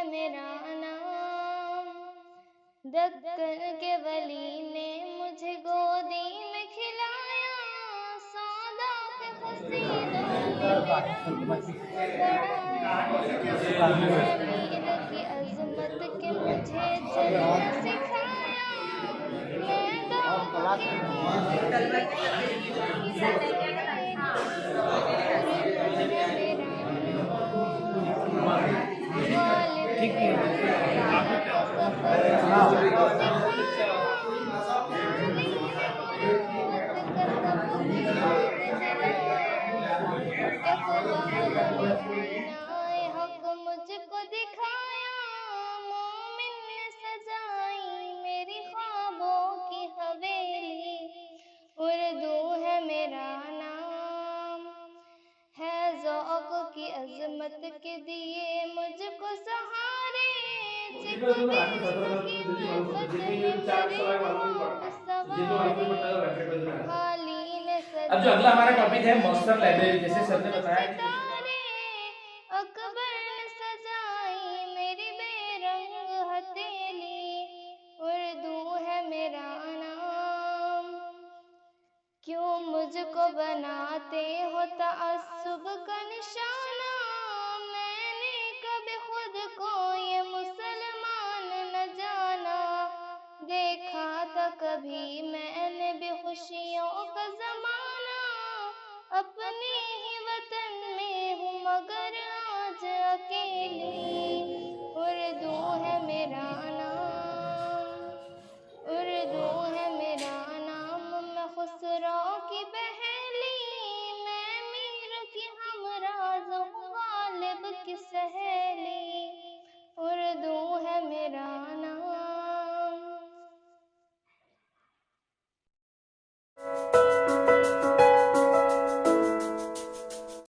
मेरा नाम। दक्कन के वली ने मुझे गोदी में खिलाया, सौदा के खसीदों में मेरा मुस्कुराया। मीर की अजमत के मुझे चलना सिखाया, मैं दाऊद की हक मुझको दिखाया, मोमिन ने सजाई मेरी ख्वाबों की हवेली। उर्दू है मेरा नाम, है ज़ौक़ की अज़मत के दिए मुझको सहारे। अब जो अगला हमारा टॉपिक है मॉन्स्टर लाइब्रेरी, जैसे सर ने बताया अकबर ने सजाई मेरी बेरंग हथेली। उर्दू है मेरा नाम, क्यों मुझको बनाते हो तअस्सुब का निशाना। मैंने कभी खुद को ये मुसलमान न जाना, देखा था कभी मैंने भी खुशियों का जमाना। अपने ही वतन में हूँ मगर आज अकेली। उर्दू है मेरा नाम, उर्दू है मेरा नाम। मैं खुसरो की पहेली, मैं मीर की हमराज़ हूँ गालिब की सहेली।